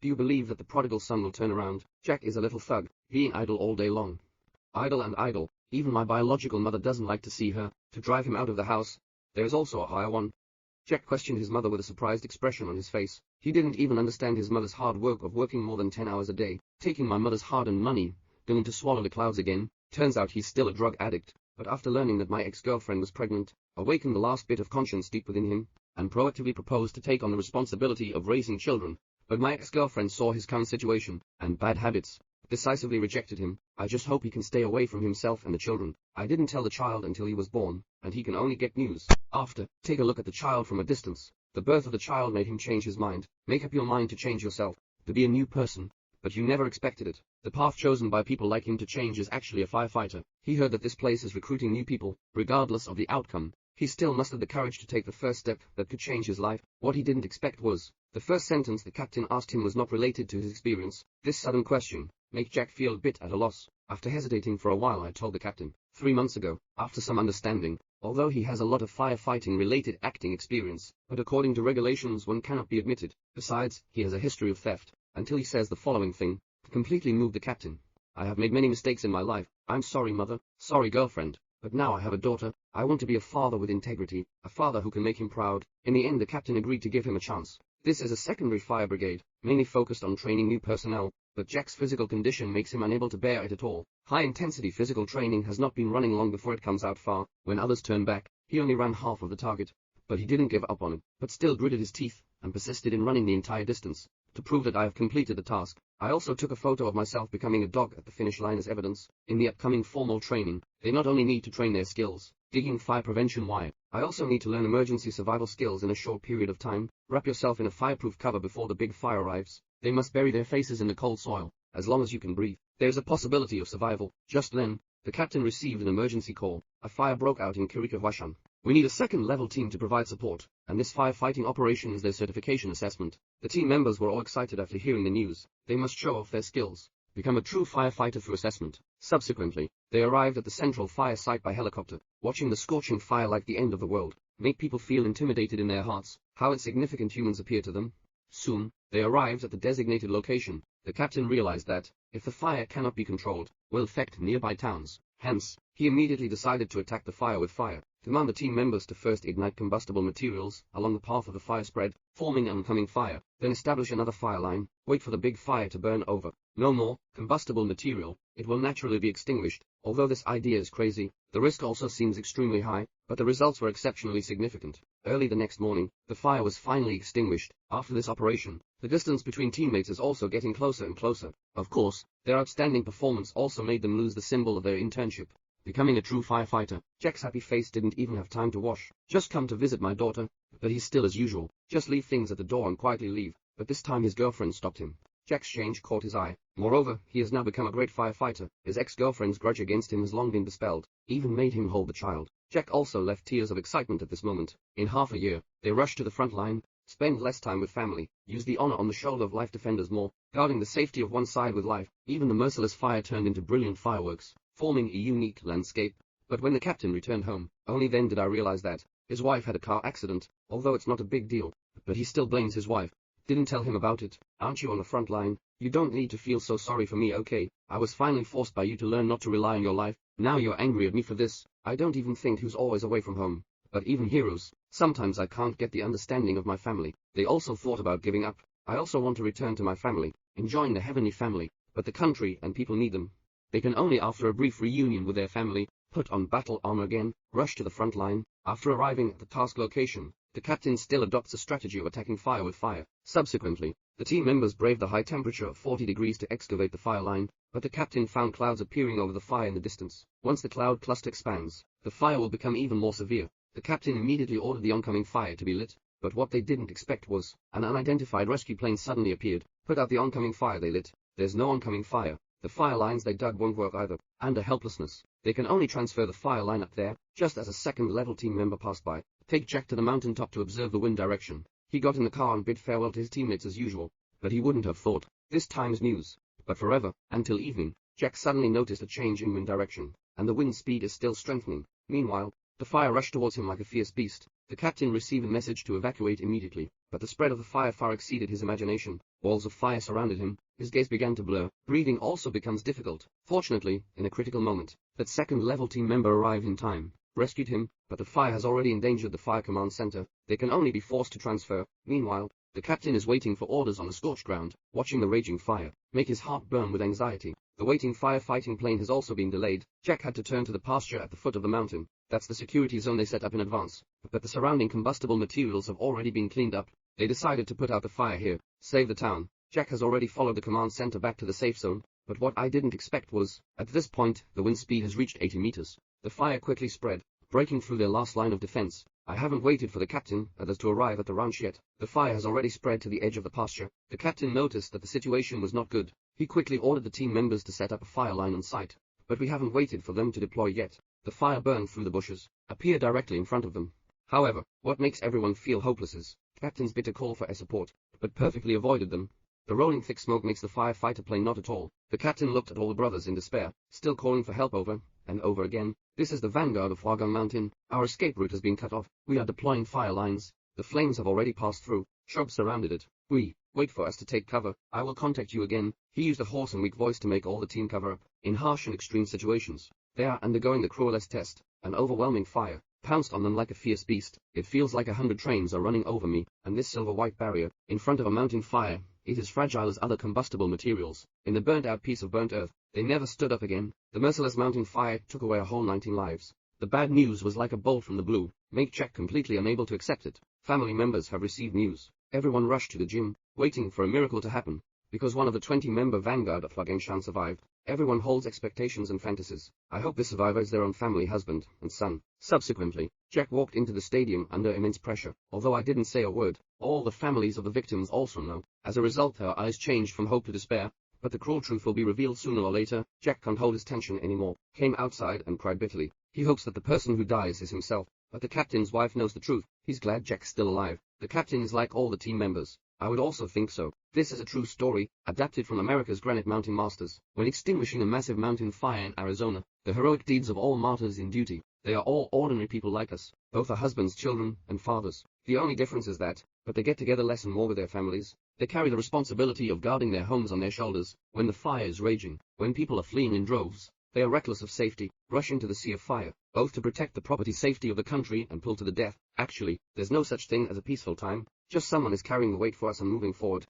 Do you believe that the prodigal son will turn around? Jack is a little thug, being idle all day long. Idle and idle. Even my biological mother doesn't like to see her, to drive him out of the house. There is also a higher one. Jack questioned his mother with a surprised expression on his face. He didn't even understand his mother's hard work of working more than 10 hours a day, taking my mother's hard-earned money, going to swallow the clouds again. Turns out he's still a drug addict, but after learning that my ex-girlfriend was pregnant, awakened the last bit of conscience deep within him, and proactively proposed to take on the responsibility of raising children. But my ex-girlfriend saw his current situation, and bad habits, decisively rejected him. I just hope he can stay away from himself and the children. I didn't tell the child until he was born, and he can only get news after. Take a look at the child from a distance. The birth of the child made him change his mind. Make up your mind to change yourself, to be a new person. But you never expected it. The path chosen by people like him to change is actually a firefighter. He heard that this place is recruiting new people, regardless of the outcome. He still mustered the courage to take the first step that could change his life. What he didn't expect was, the first sentence the captain asked him was not related to his experience. This sudden question made Jack feel a bit at a loss. After hesitating for a while, I told the captain, 3 months ago, after some understanding, although he has a lot of firefighting-related acting experience, but according to regulations one cannot be admitted. Besides, he has a history of theft, until he says the following thing, completely moved the captain. I have made many mistakes in my life. I'm sorry, mother. Sorry, girlfriend. But now I have a daughter. I want to be a father with integrity, a father who can make him proud. In the end, the captain agreed to give him a chance. This is a secondary fire brigade, mainly focused on training new personnel, but Jack's physical condition makes him unable to bear it at all. High-intensity physical training has not been running long before it comes out far. When others turn back, he only ran half of the target. But he didn't give up on it, but still gritted his teeth, and persisted in running the entire distance. To prove that I have completed the task, I also took a photo of myself becoming a dog at the finish line as evidence. In the upcoming formal training, they not only need to train their skills, digging fire prevention wire, I also need to learn emergency survival skills in a short period of time. Wrap yourself in a fireproof cover before the big fire arrives. They must bury their faces in the cold soil. As long as you can breathe, there's a possibility of survival. Just then, the captain received an emergency call. A fire broke out in Kirikawashan. We need a second-level team to provide support, and this firefighting operation is their certification assessment. The team members were all excited after hearing the news. They must show off their skills, become a true firefighter through assessment. Subsequently, they arrived at the central fire site by helicopter. Watching the scorching fire like the end of the world made people feel intimidated in their hearts. How insignificant humans appear to them. Soon, they arrived at the designated location. The captain realized that, if the fire cannot be controlled, will affect nearby towns. Hence, he immediately decided to attack the fire with fire. Command the team members to first ignite combustible materials along the path of the fire spread, forming an oncoming fire, then establish another fire line, wait for the big fire to burn over. No more combustible material, it will naturally be extinguished. Although this idea is crazy, the risk also seems extremely high, but the results were exceptionally significant. Early the next morning, the fire was finally extinguished. After this operation, the distance between teammates is also getting closer and closer. Of course, their outstanding performance also made them lose the symbol of their internship, becoming a true firefighter. Jack's happy face didn't even have time to wash. Just come to visit my daughter. But he's still as usual. Just leave things at the door and quietly leave. But this time his girlfriend stopped him. Jack's change caught his eye. Moreover, he has now become a great firefighter. His ex-girlfriend's grudge against him has long been dispelled, even made him hold the child. Jack also left tears of excitement at this moment. In half a year, they rushed to the front line, spend less time with family, use the honor on the shoulder of life defenders more, guarding the safety of one side with life. Even the merciless fire turned into brilliant fireworks, forming a unique landscape. But when the captain returned home, only then did I realize that his wife had a car accident. Although it's not a big deal, but he still blames his wife. Didn't tell him about it. Aren't you on the front line? You don't need to feel so sorry for me, okay? I was finally forced by you to learn not to rely on your life. Now you're angry at me for this. I don't even think who's always away from home. But even heroes, sometimes I can't get the understanding of my family. They also thought about giving up. I also want to return to my family, enjoying the heavenly family, but the country and people need them. They can only after a brief reunion with their family, put on battle armor again, rush to the front line. After arriving at the task location, the captain still adopts a strategy of attacking fire with fire. Subsequently, the team members braved the high temperature of 40 degrees to excavate the fire line, but the captain found clouds appearing over the fire in the distance. Once the cloud cluster expands, the fire will become even more severe. The captain immediately ordered the oncoming fire to be lit, but what they didn't expect was, an unidentified rescue plane suddenly appeared, put out the oncoming fire they lit. There's no oncoming fire. The fire lines they dug won't work either. Under helplessness, they can only transfer the fire line up there, just as a second-level team member passed by. Take Jack to the mountaintop to observe the wind direction. He got in the car and bid farewell to his teammates as usual, but he wouldn't have thought this time's news. But forever, until evening, Jack suddenly noticed a change in wind direction, and the wind speed is still strengthening. Meanwhile, the fire rushed towards him like a fierce beast. The captain received a message to evacuate immediately, but the spread of the fire far exceeded his imagination. Walls of fire surrounded him, his gaze began to blur, breathing also becomes difficult. Fortunately, in a critical moment, that second-level team member arrived in time, rescued him, but the fire has already endangered the fire command center. They can only be forced to transfer. Meanwhile, the captain is waiting for orders on the scorched ground, watching the raging fire make his heart burn with anxiety. The waiting firefighting plane has also been delayed. Jack had to turn to the pasture at the foot of the mountain. That's the security zone they set up in advance. But the surrounding combustible materials have already been cleaned up. They decided to put out the fire here, save the town. Jack has already followed the command center back to the safe zone, but what I didn't expect was, at this point, the wind speed has reached 80 meters. The fire quickly spread, breaking through their last line of defense. I haven't waited for the captain others to arrive at the ranch yet. The fire has already spread to the edge of the pasture. The captain noticed that the situation was not good. He quickly ordered the team members to set up a fire line on site. But we haven't waited for them to deploy yet. The fire burned through the bushes, appeared directly in front of them. However, what makes everyone feel hopeless is captain's bitter call for air support, but perfectly avoided them. The rolling thick smoke makes the firefighter plane not at all. The captain looked at all the brothers in despair, still calling for help over and over again. This is the vanguard of Granite Mountain. Our escape route has been cut off. We are deploying fire lines. The flames have already passed through. Shrubs surrounded it. Wait for us to take cover. I will contact you again. He used a hoarse and weak voice to make all the team cover up. In harsh and extreme situations, they are undergoing the cruelest test. An overwhelming fire pounced on them like a fierce beast. It feels like 100 trains are running over me, and this silver-white barrier, in front of a mountain fire, it is fragile as other combustible materials. In the burnt-out piece of burnt earth, they never stood up again. The merciless mountain fire took away a whole 19 lives. The bad news was like a bolt from the blue, made Jack completely unable to accept it. Family members have received news. Everyone rushed to the gym, waiting for a miracle to happen. Because one of the 20-member vanguard of Fagengshan survived, everyone holds expectations and fantasies. I hope this survivor is their own family husband and son. Subsequently, Jack walked into the stadium under immense pressure. Although I didn't say a word, all the families of the victims also know. As a result, their eyes changed from hope to despair. But the cruel truth will be revealed sooner or later. Jack can't hold his tension anymore. Came outside and cried bitterly. He hopes that the person who dies is himself. But the captain's wife knows the truth. He's glad Jack's still alive. The captain is like all the team members. I would also think so. This is a true story, adapted from America's Granite Mountain Masters. When extinguishing a massive mountain fire in Arizona, the heroic deeds of all martyrs in duty. They are all ordinary people like us. Both are husbands, children, and fathers. The only difference is that, but they get together less and more with their families. They carry the responsibility of guarding their homes on their shoulders. When the fire is raging, when people are fleeing in droves, they are reckless of safety, rush into the sea of fire, both to protect the property safety of the country and pull to the death. Actually, there's no such thing as a peaceful time. Just someone is carrying the weight for us and moving forward.